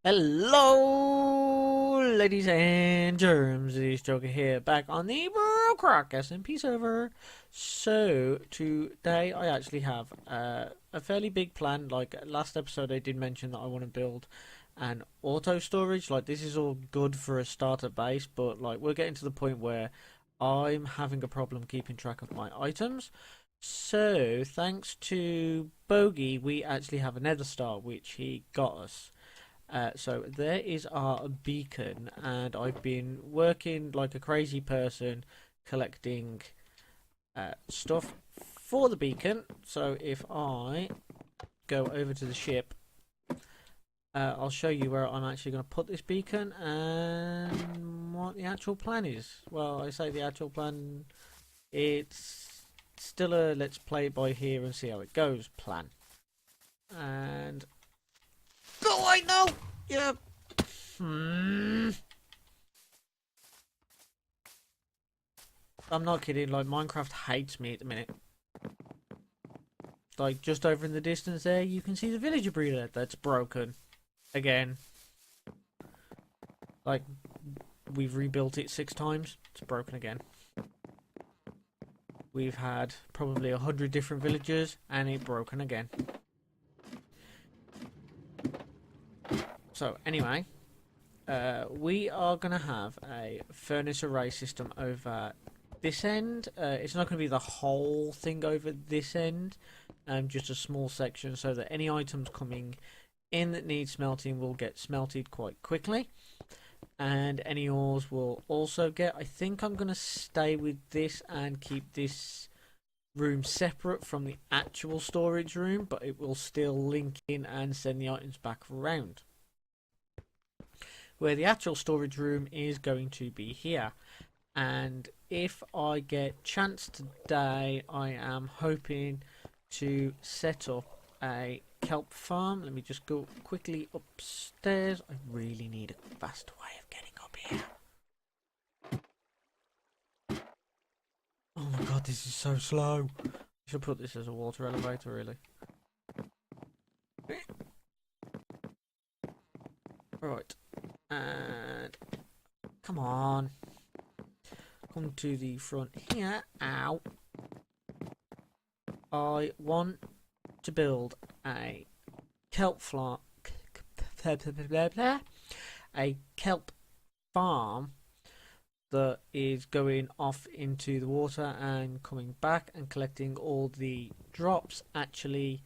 Hello, ladies and germs. It is Joker here, back on the BrokeRock SMP server. So today I actually have a fairly big plan. Like last episode, I did mention that I want to build an auto storage. Like this is all good for a starter base, but like we're getting to the point where I'm having a problem keeping track of my items. So thanks to Bogie, we actually have a nether star, which he got us. So there is our beacon, and I've been working like a crazy person collecting stuff for the beacon. So if I go over to the ship, I'll show you where I'm actually going to put this beacon and what the actual plan is. Well, I say the actual plan, it's still a let's play it by ear and see how it goes plan. And oh, I know! Yeah. I'm not kidding, like, Minecraft hates me at the minute. Like, just over in the distance there, you can see the villager breeder that's broken. Again. Like, we've rebuilt it 6 times, it's broken again. We've had probably 100 different villagers, and it's broken again. So anyway, we are going to have a furnace array system over this end. It's not going to be the whole thing over this end, just a small section so that any items coming in that need smelting will get smelted quite quickly. And any ores will also get. I think I'm going to stay with this and keep this room separate from the actual storage room, but it will still link in and send the items back around. Where the actual storage room is going to be here. And if I get chance today, I am hoping to set up a kelp farm. Let me just go quickly upstairs. I really need a faster way of getting up here. Oh my god, this is so slow. I should put this as a water elevator, really. Right. And come on, come to the front here. Ow! I want to build a kelp farm, a kelp farm that is going off into the water and coming back and collecting all the drops actually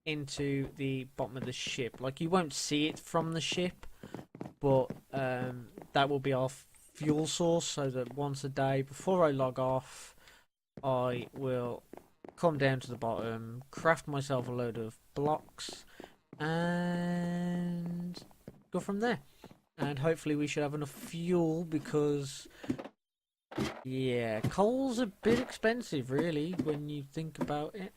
into the bottom of the ship. Like, you won't see it from the ship, but that will be our fuel source, so that once a day before I log off I will come down to the bottom, craft myself a load of blocks and go from there. And hopefully we should have enough fuel, because yeah, coal's a bit expensive really when you think about it.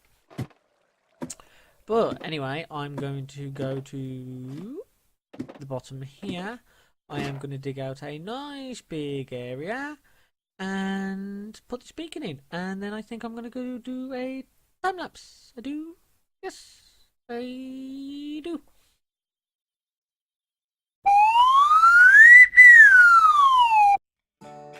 But anyway, I'm going to go to the bottom here. I am going to dig out a nice big area and put this beacon in. And then I think I'm going to go do a time lapse. I do. Yes, I do.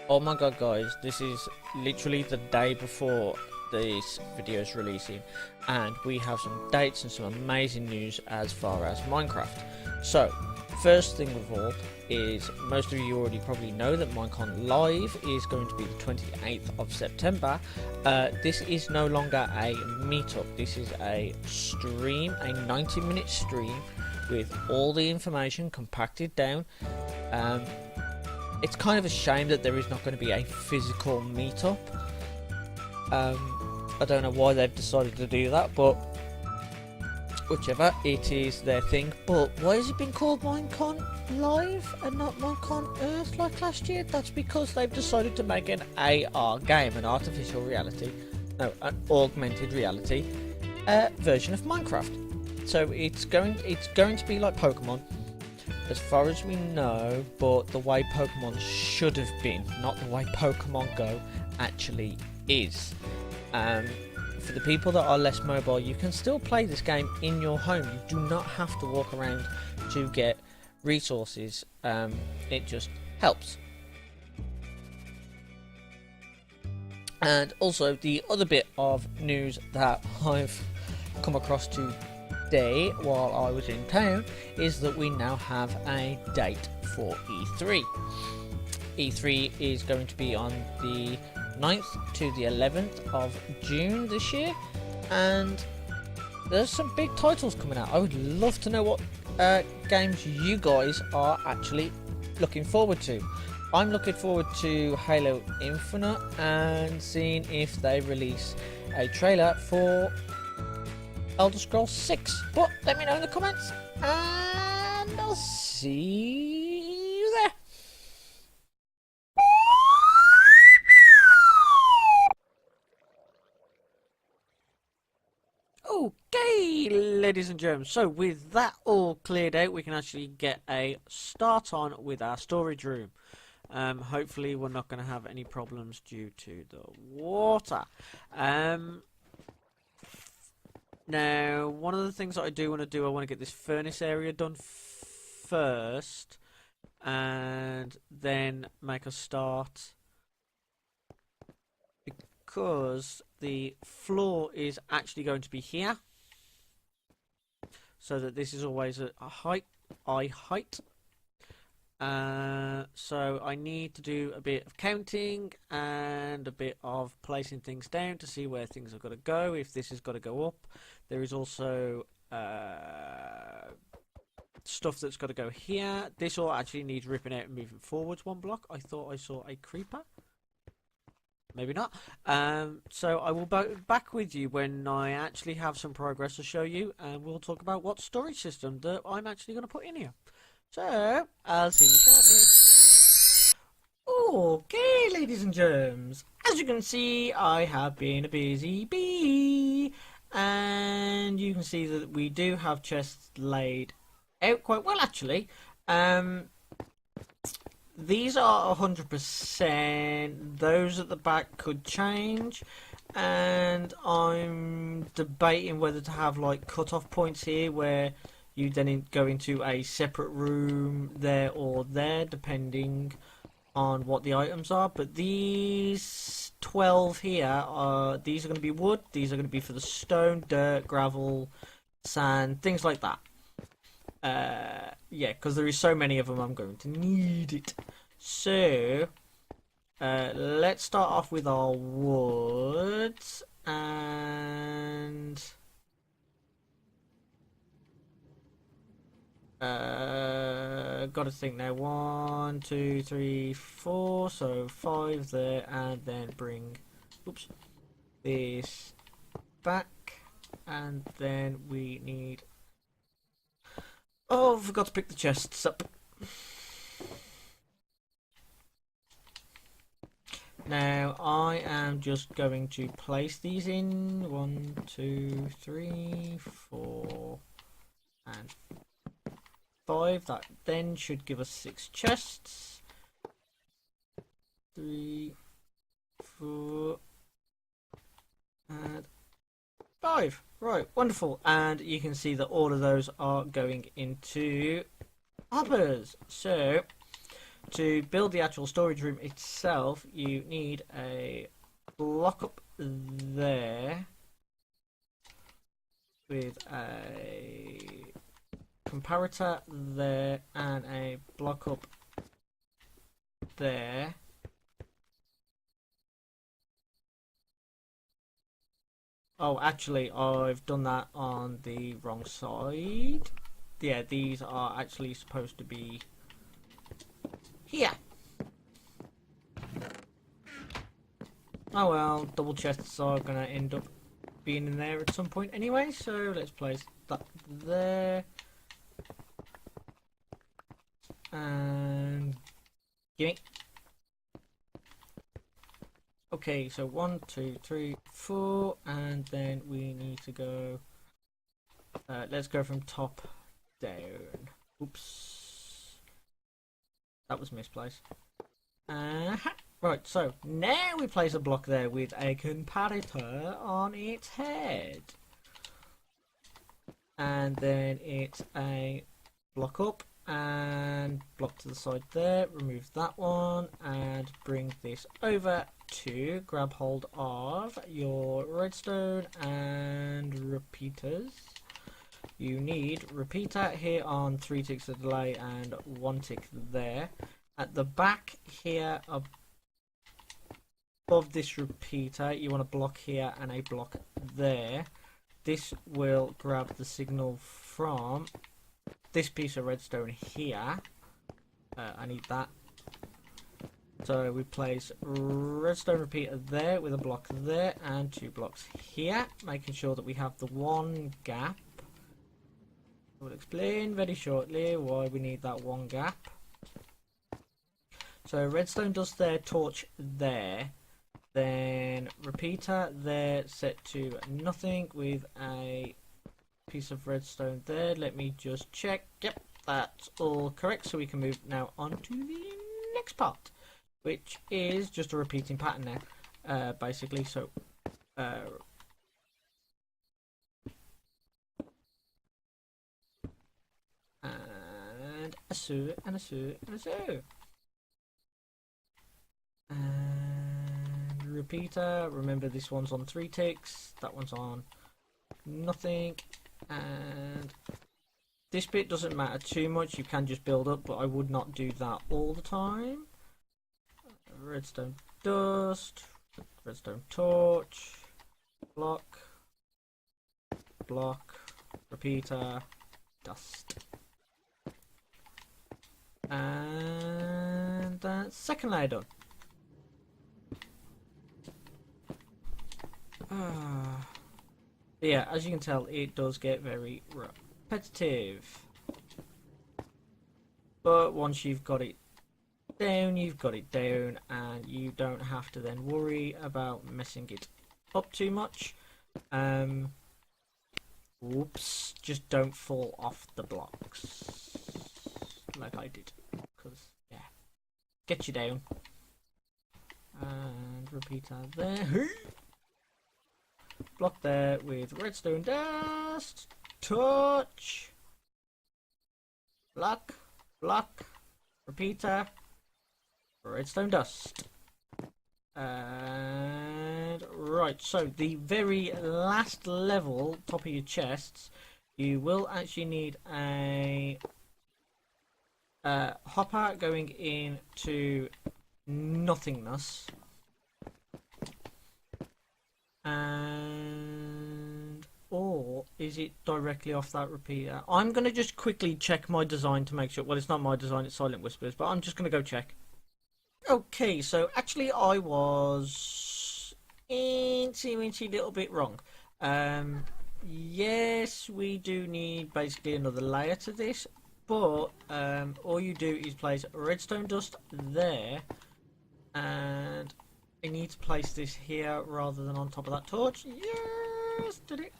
Oh my god, guys, this is literally the day before this video is releasing, and we have some dates and some amazing news as far as Minecraft. So first thing of all is, most of you already probably know that Minecon Live is going to be the 28th of September. This is no longer a meetup, this is a stream, a 90-minute stream with all the information compacted down. It's kind of a shame that there is not going to be a physical meetup. I don't know why they've decided to do that, but whichever, it is their thing. But why has it been called Minecon Live and not Minecon Earth like last year? That's because they've decided to make an AR game, an artificial reality, no, an augmented reality version of Minecraft. So it's going to be like Pokemon, as far as we know, but the way Pokemon should have been, not the way Pokemon Go actually is. for the people that are less mobile, you can still play this game in your home. You do not have to walk around to get resources. It just helps. And also, the other bit of news that I've come across today while I was in town is that we now have a date for E3. E3 is going to be on the 9th to the 11th of June this year, and there's some big titles coming out. I would love to know what games you guys are actually looking forward to. I'm looking forward to Halo Infinite and seeing if they release a trailer for Elder Scrolls 6. But let me know in the comments, and I'll see you there. Okay, ladies and germs, so with that all cleared out, we can actually get a start on with our storage room. Hopefully we're not going to have any problems due to the water. Now, one of the things that I do want to do, I want to get this furnace area done first, and then make a start, because the floor is actually going to be here, so that this is always a eye height. So I need to do a bit of counting and a bit of placing things down to see where things have got to go, if this has got to go up. There is also stuff that's got to go here. This all actually needs ripping out and moving forwards one block. I thought I saw a creeper. Maybe not. So I will be back with you when I actually have some progress to show you, and we'll talk about what storage system that I'm actually going to put in here. So, I'll see you shortly. Okay, ladies and germs. As you can see, I have been a busy bee. And you can see that we do have chests laid out quite well, actually. These are 100%. Those at the back could change. And I'm debating whether to have like cut-off points here where you then go into a separate room there or there, depending on what the items are. But these 12 here, these are going to be wood. These are going to be for the stone, dirt, gravel, sand, things like that. Yeah, because there is so many of them, I'm going to need it. So, let's start off with our wood, and gotta think now. 1, 2, 3, 4, so 5 there, and then bring this back, and then we need, oh, I forgot to pick the chests up. Now I am just going to place these in 1, 2, 3, 4 and 5. That then should give us 6 chests. 3, 4 and 5. Right, wonderful. And you can see that all of those are going into hoppers. So to build the actual storage room itself, you need a block up there with a comparator there and a block up there. Oh, actually, I've done that on the wrong side. Yeah, these are actually supposed to be here. Oh well, double chests are going to end up being in there at some point anyway, so let's place that there. And gimme. Okay, so 1, 2, 3, 4, and then we need to go, let's go from top down. Oops. That was misplaced. Right, Right, so now we place a block there with a comparator on its head. And then it's a block up and block to the side there. Remove that one and bring this over to grab hold of your redstone and repeaters. You need repeater here on 3 ticks of delay and 1 tick there. At the back here above this repeater, you want a block here and a block there. This will grab the signal from this piece of redstone here. I need that. So we place redstone repeater there with a block there and 2 blocks here, making sure that we have the one gap. We'll explain very shortly why we need that one gap. So redstone does their torch there. Then repeater there set to nothing with a piece of redstone there. Let me just check. Yep, that's all correct. So we can move now on to the next part, which is just a repeating pattern now, basically. So and a so and a so and a so. And repeater, remember this one's on 3 ticks, that one's on nothing, and this bit doesn't matter too much, you can just build up, but I would not do that all the time. Redstone dust, redstone torch, block, block, repeater, dust. And that's second layer done. Yeah, as you can tell, it does get very repetitive. But once you've got it down, you've got it down, and you don't have to then worry about messing it up too much. Whoops, just don't fall off the blocks like I did, because yeah, get you down. And repeater there. Block there with redstone dust, torch, block, block, repeater, redstone dust. And right, so the very last level, top of your chests, you will actually need a hopper going into nothingness. And or is it directly off that repeater? I'm going to just quickly check my design to make sure. Well, it's not my design, it's Silent Whispers, but I'm just going to go check. Okay, so actually I was incy little bit wrong. Yes, we do need basically another layer to this, but all you do is place redstone dust there, and I need to place this here rather than on top of that torch. Yes, did it.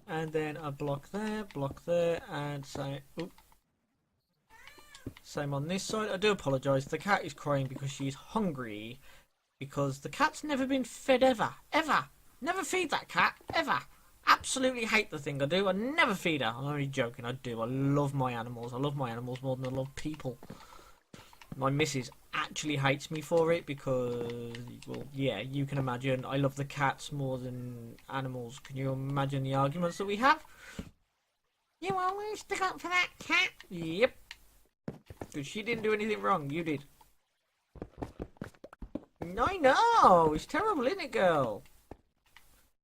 And then a block there, and say, oop. Same on this side. I do apologise, the cat is crying because she's hungry, because the cat's never been fed ever. Never feed that cat, ever. Absolutely hate the thing I do. I never feed her. I'm only joking, I do. I love my animals. I love my animals more than I love people. My missus actually hates me for it because, well, yeah, you can imagine. I love the cats more than animals. Can you imagine the arguments that we have? You always stick up for that cat? Yep. Because she didn't do anything wrong. You did. I know. It's terrible, isn't it, girl?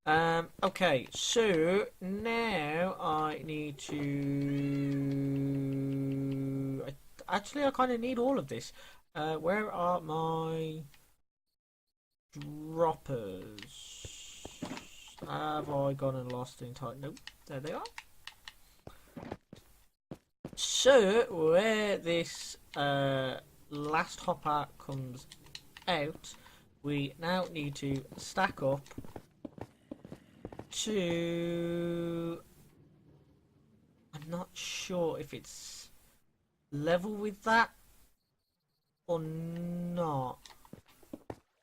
Okay, so now I need to... Actually, I kind of need all of this. Where are my droppers? Have I gone and lost the entire... Nope, there they are. So, where this last hopper comes out, we now need to stack up to... I'm not sure if it's level with that or not.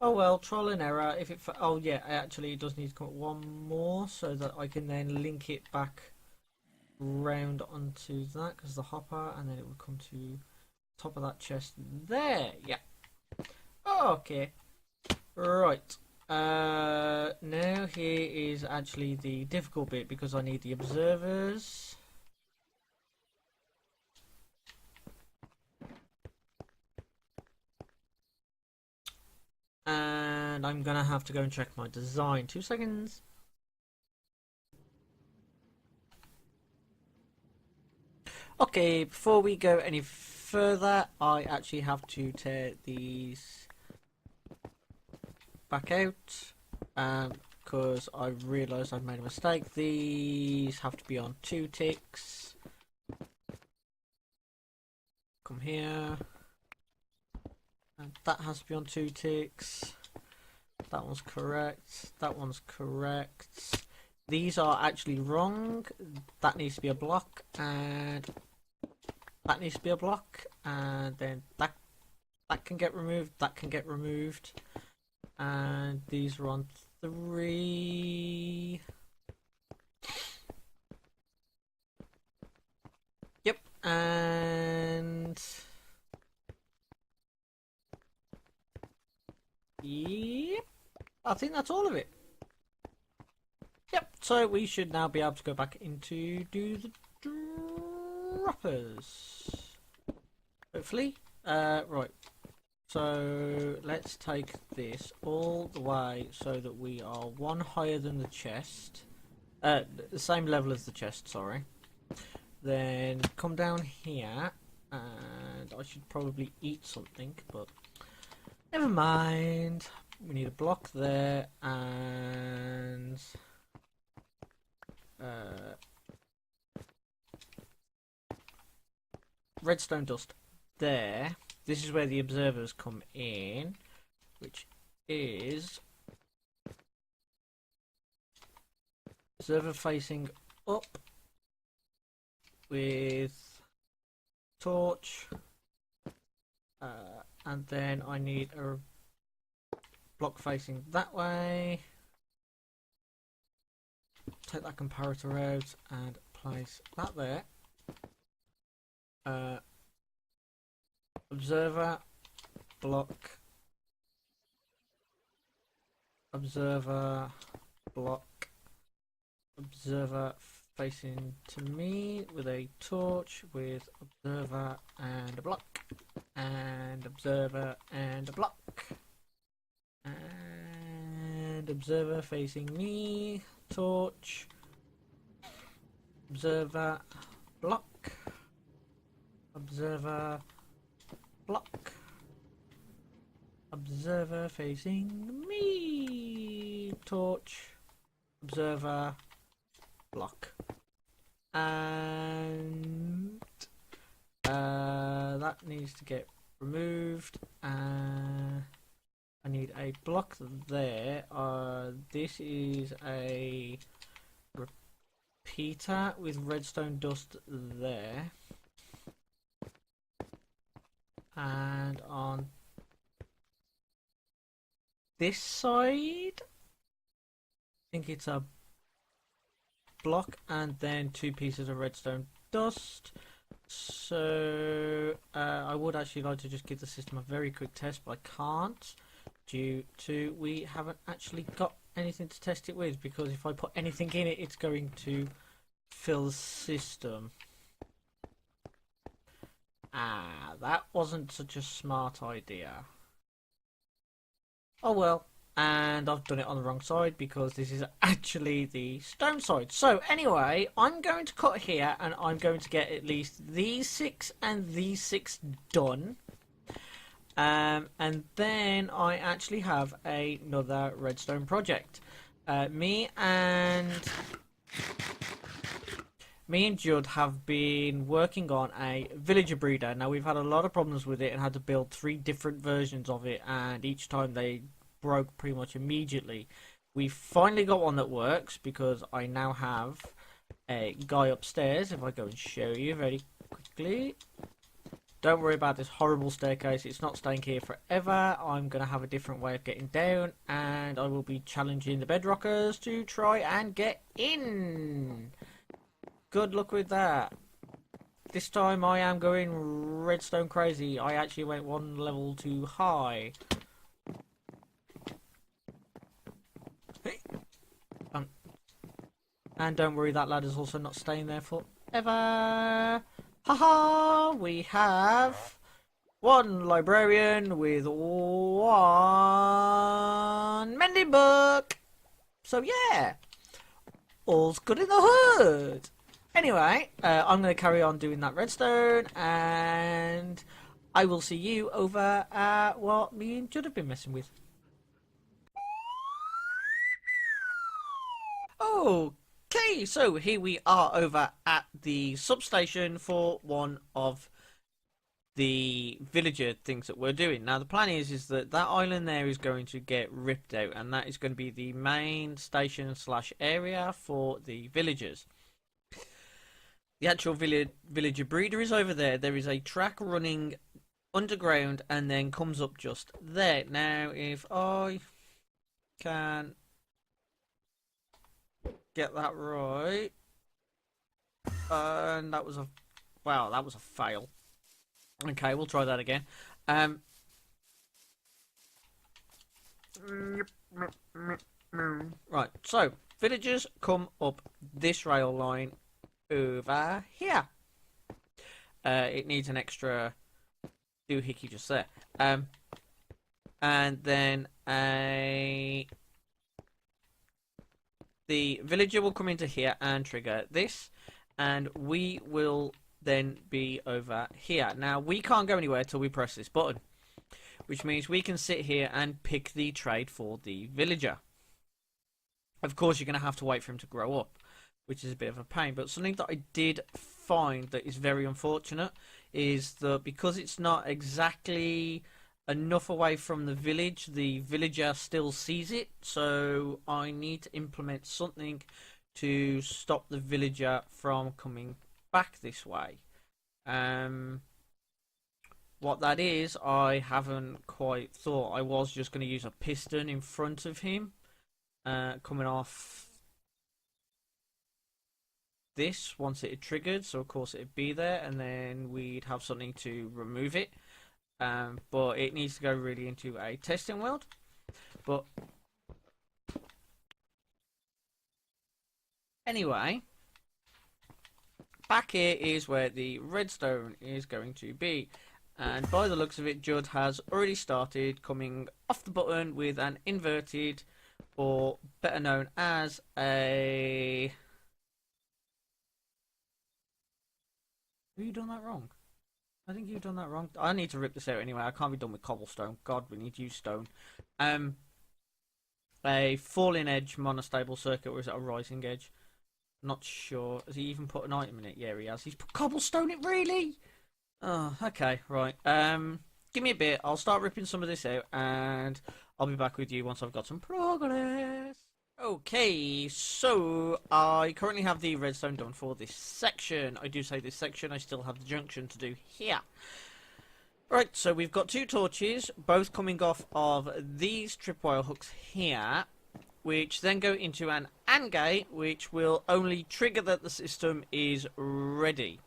Oh well, trial and error. If it, oh yeah, actually it does need to come up one more so that I can then link it back round onto that because the hopper, and then it would come to top of that chest there. Yeah. Okay. Right. Now here is actually the difficult bit because I need the observers. And I'm gonna have to go and check my design. 2 seconds. Okay, before we go any further, I actually have to tear these back out because I realised I've made a mistake. These have to be on 2 ticks. Come here. And that has to be on 2 ticks. That one's correct. That one's correct. These are actually wrong. That needs to be a block, and that needs to be a block, and then that can get removed. That can get removed, and these are on 3. Yep, and yep, I think that's all of it. Yep, so we should now be able to go back into do the droppers. Hopefully. Right. So let's take this all the way so that we are 1 higher than the chest. The same level as the chest, sorry. Then come down here, and I should probably eat something, but never mind. We need a block there, and redstone dust there. This is where the observers come in, which is observer facing up with torch, and then I need a block facing that way. Take that comparator out and place that there. Observer, block, observer, block, observer facing to me with a torch, with observer and a block, and observer and a block, and observer facing me, torch, observer, block, observer, block, observer facing me, torch, observer, block, and that needs to get removed. I need a block there. This is a repeater with redstone dust there. And on this side, I think it's a block and then 2 pieces of redstone dust. So I would actually like to just give the system a very quick test, but I can't due to we haven't actually got anything to test it with, because if I put anything in it, it's going to fill the system. That wasn't such a smart idea. Oh well, and I've done it on the wrong side because this is actually the stone side. So anyway, I'm going to cut here and I'm going to get at least these 6 and these 6 done. And then I actually have another redstone project. Me and Judd have been working on a villager breeder. Now, we've had a lot of problems with it and had to build 3 different versions of it, and each time they broke pretty much immediately. We finally got one that works because I now have a guy upstairs. If I go and show you very quickly, Don't worry about this horrible staircase. It's not staying here forever. I'm going to have a different way of getting down, and I will be challenging the bedrockers to try and get in. Good luck with that. This time I am going redstone crazy. I actually went one level too high. And don't worry, that ladder's also not staying there forever. Haha! We have one librarian with one mending book. So yeah, all's good in the hood. Anyway, I'm going to carry on doing that redstone, and I will see you over at what me and Judd have been messing with. Okay, so here we are over at the substation for one of the villager things that we're doing. Now the plan is that that island there is going to get ripped out, and that is going to be the main station slash area for the villagers. The actual villager breeder is over there. There is a track running underground and then comes up just there. Now if I can get that right, and that was a fail. Okay, we'll try that again. Right, so villagers come up this rail line over here. It needs an extra doohickey just there. And then the villager will come into here and trigger this, and we will then be over here. Now we can't go anywhere till we press this button, which means we can sit here and pick the trade for the villager. Of course you're going to have to wait for him to grow up, which is a bit of a pain. But something that I did find that is very unfortunate is that because it's not exactly enough away from the village, the villager still sees it. So I need to implement something to stop the villager from coming back this way. What that is, I haven't quite thought. I was just going to use a piston in front of him, coming off this once it had triggered, so of course it'd be there, and then we'd have something to remove it. But it needs to go really into a testing world. But anyway, back here is where the redstone is going to be, and by the looks of it, Judd has already started coming off the button with an inverted, or better known as a... Have you done that wrong? I think you've done that wrong. I need to rip this out anyway. I can't be done with cobblestone. God, we need to use stone. A falling edge monostable circuit, or is it a rising edge? Not sure. Has he even put an item in it? Yeah, he has. He's put cobblestone in, really? Oh, okay, right. Give me a bit. I'll start ripping some of this out, and I'll be back with you once I've got some progress. Okay, so I currently have the redstone done for this section. I do say this section, I still have the junction to do here. Right, so we've got two torches, both coming off of these tripwire hooks here, which then go into an AND gate, which will only trigger that the system is ready.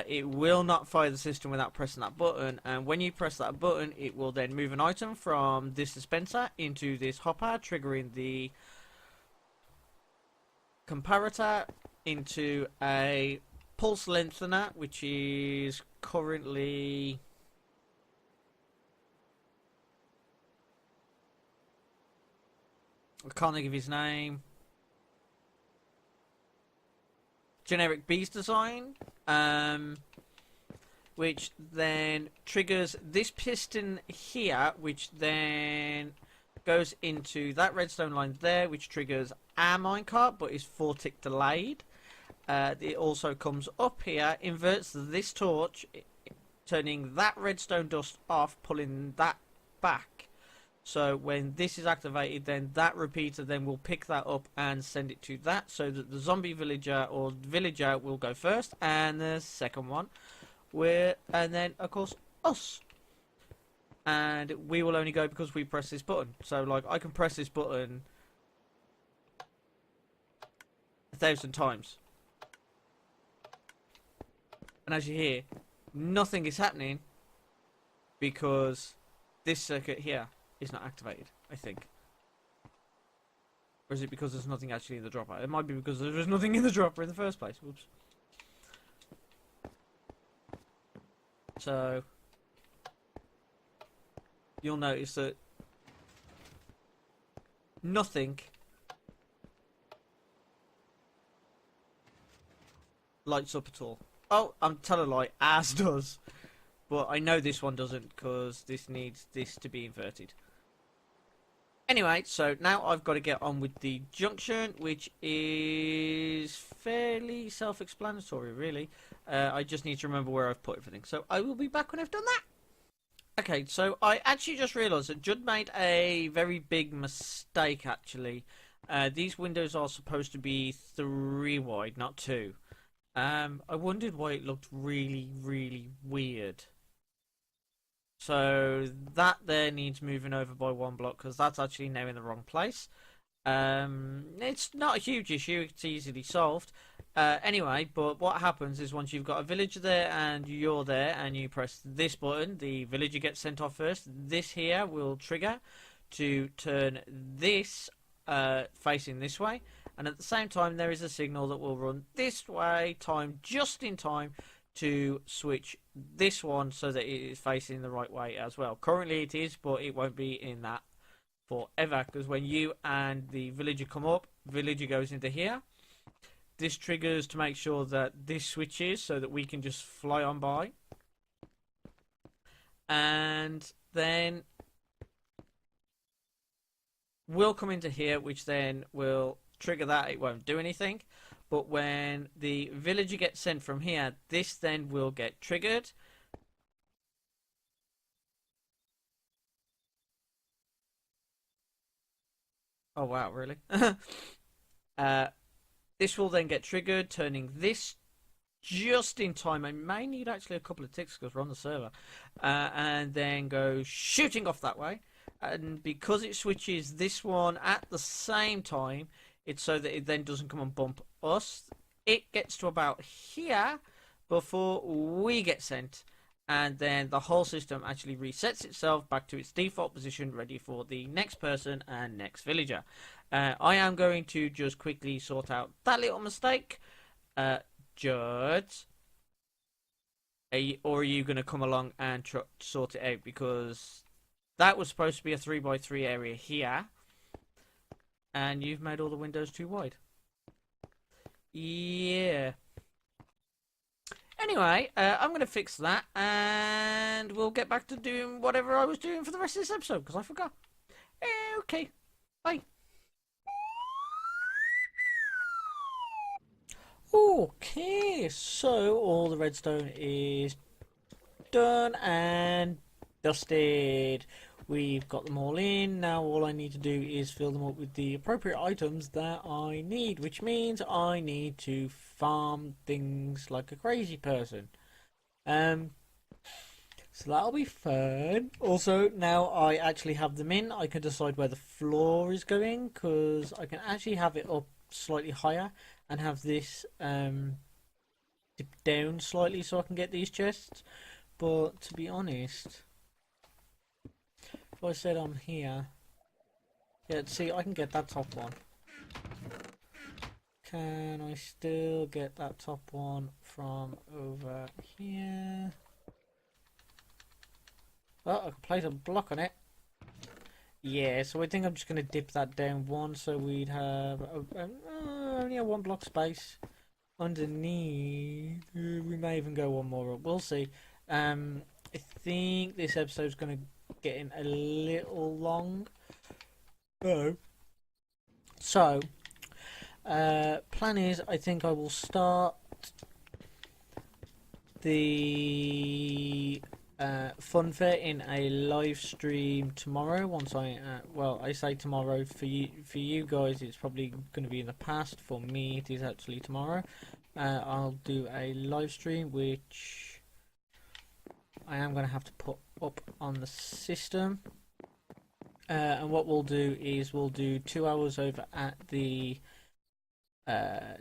It will not fire the system without pressing that button, and when you press that button, it will then move an item from this dispenser into this hopper, triggering the comparator into a pulse lengthener, which is currently... I can't think of his name. Generic Beast design, which then triggers this piston here, which then goes into that redstone line there, which triggers our minecart, but is 4-tick delayed. It also comes up here, inverts this torch, turning that redstone dust off, pulling that back. So when this is activated, then that repeater then will pick that up and send it to that, so that the zombie villager or villager will go first, and the second one and then of course us. And we will only go because we press this button. So like I can press this button 1,000 times. And as you hear, nothing is happening because this circuit here is not activated, I think. Or is it because there's nothing actually in the dropper? It might be because there was nothing in the dropper in the first place. Whoops. So you'll notice that nothing lights up at all. Oh, I'm telling a lie, as does. But I know this one doesn't because this needs this to be inverted. Anyway, so now I've got to get on with the junction, which is fairly self-explanatory, really. I just need to remember where I've put everything. So I will be back when I've done that. Okay, so I actually just realised that Judd made a very big mistake, actually. These windows are supposed to be 3 wide, not 2. I wondered why it looked really, really weird. So that there needs moving over by 1 block because that's actually now in the wrong place. It's not a huge issue, it's easily solved. Anyway, but what happens is once you've got a villager there and you're there and you press this button, the villager gets sent off first. This here will trigger to turn this facing this way, and at the same time there is a signal that will run this way, timed just in time to switch this one so that it is facing the right way as well. Currently it is, but it won't be in that forever, because when you and the villager come up, villager goes into here. This triggers to make sure that this switches so that we can just fly on by, and then we'll come into here, which then will trigger that. It won't do anything, but when the villager gets sent from here, this then will get triggered. Oh wow, really? This will then get triggered, turning this just in time. I may need actually a couple of ticks because we're on the server, and then go shooting off that way. And because it switches this one at the same time, it's so that it then doesn't come and bump us. It gets to about here before we get sent, and then the whole system actually resets itself back to its default position, ready for the next person and next villager. I am going to just quickly sort out that little mistake. Judd, or are you going to come along and sort it out? Because that was supposed to be a 3x3 area here, and you've made all the windows too wide. Yeah. Anyway, I'm going to fix that, and we'll get back to doing whatever I was doing for the rest of this episode, because I forgot. Okay, bye. Okay, so all the redstone is done and dusted. We've got them all in. Now all I need to do is fill them up with the appropriate items that I need, which means I need to farm things like a crazy person. So that'll be fun. Also, now I actually have them in, I can decide where the floor is going, because I can actually have it up slightly higher and have this dip down slightly so I can get these chests. But to be honest, if I said I'm here, yeah, see, I can get that top one. Can I still get that top one from over here? Oh, I can place a block on it. Yeah, so I think I'm just going to dip that down one, so we'd have only a 1 block space underneath. We may even go one more up. We'll see. I think this episode's going to get in a little long. Oh. So, plan is, I think I will start the fun fair in a live stream tomorrow. Once I well, I say tomorrow, for you guys it's probably going to be in the past. For me it is actually tomorrow. I'll do a live stream which I am going to have to put up on the system. And what we'll do is we'll do 2 hours over at the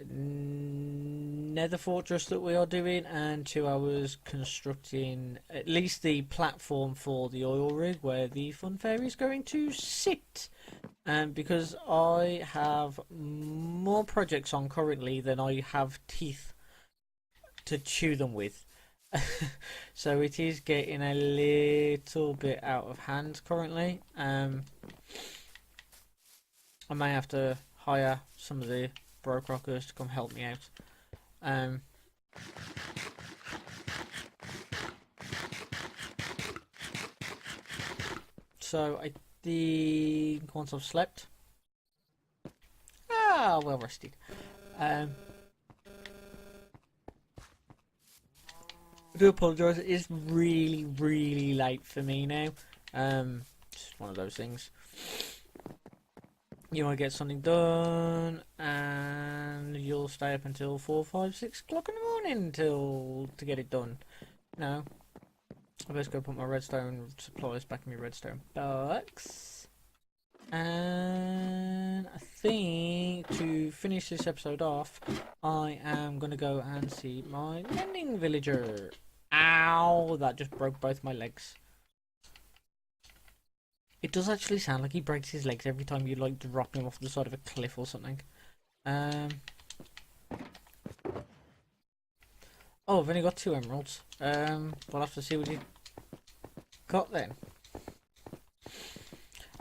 nether fortress that we are doing, and 2 hours constructing at least the platform for the oil rig where the fun fairy is going to sit. Because I have more projects on currently than I have teeth to chew them with. So it is getting a little bit out of hand currently. I may have to hire some of the BrokeRockers to come help me out. So I think once I've slept, well rested. I do apologise, it is really late for me now. It's one of those things. You want to get something done and you'll stay up until 4, 5, 6 o'clock in the morning to get it done. No, I best go put my redstone supplies back in my redstone box. And I think to finish this episode off, I am going to go and see my mending villager. Ow, that just broke both my legs. It does actually sound like he breaks his legs every time you like drop him off the side of a cliff or something. Oh, I've only got 2 emeralds. We'll have to see what you got then.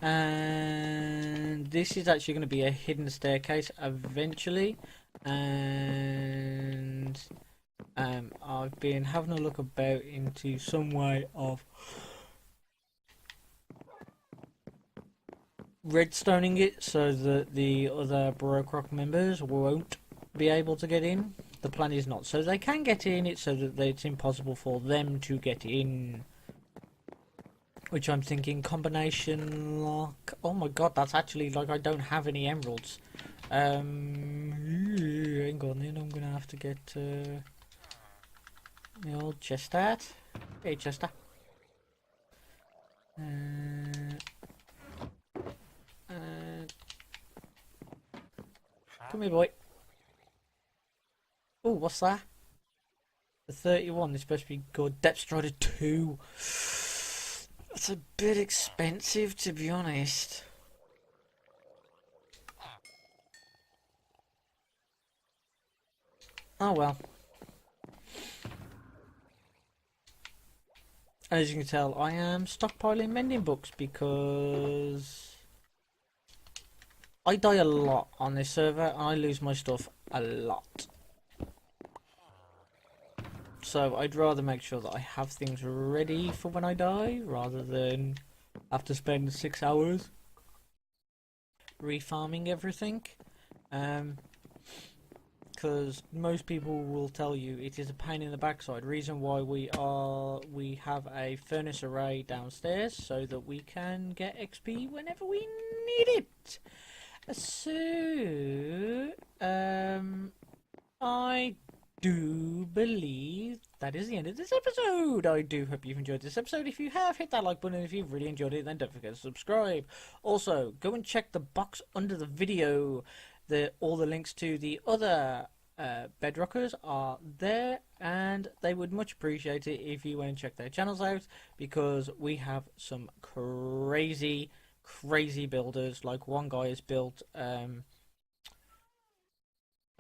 And this is actually going to be a hidden staircase eventually. And I've been having a look about into some way of redstoning it so that the other BrokeRock members won't be able to get in. The plan is not so they can get in, it's so that it's impossible for them to get in. Which I'm thinking combination lock. Oh my god, that's actually like I don't have any emeralds. Hang on then, I'm gonna have to get the old chest out. Hey Chester. Come here, boy. Oh, what's that? The 31 is supposed to be good. Depth Strider 2. That's a bit expensive, to be honest. Oh well. As you can tell, I am stockpiling mending books because I die a lot on this server and I lose my stuff a lot. So I'd rather make sure that I have things ready for when I die rather than have to spend 6 hours refarming everything. Because most people will tell you it is a pain in the backside. Reason why we have a furnace array downstairs so that we can get XP whenever we need it. So I do believe that is the end of this episode. I do hope you've enjoyed this episode. If you have, hit that like button. If you've really enjoyed it, then don't forget to subscribe. Also, go and check the box under the video. All the links to the other bedrockers are there, and they would much appreciate it if you went and check their channels out, because we have some crazy builders. Like one guy has built a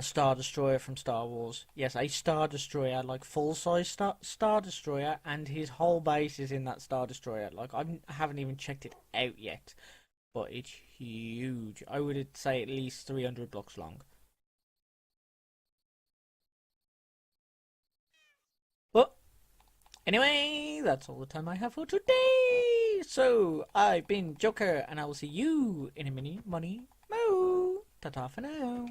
Star Destroyer from Star Wars. Yes, a Star Destroyer, like full-size Star Destroyer, and his whole base is in that Star Destroyer. Like, I haven't even checked it out yet, but it's huge. I would say at least 300 blocks long. But anyway, that's all the time I have for today. So I've been Joker, and I will see you in a mini money mo. Ta-ta for now.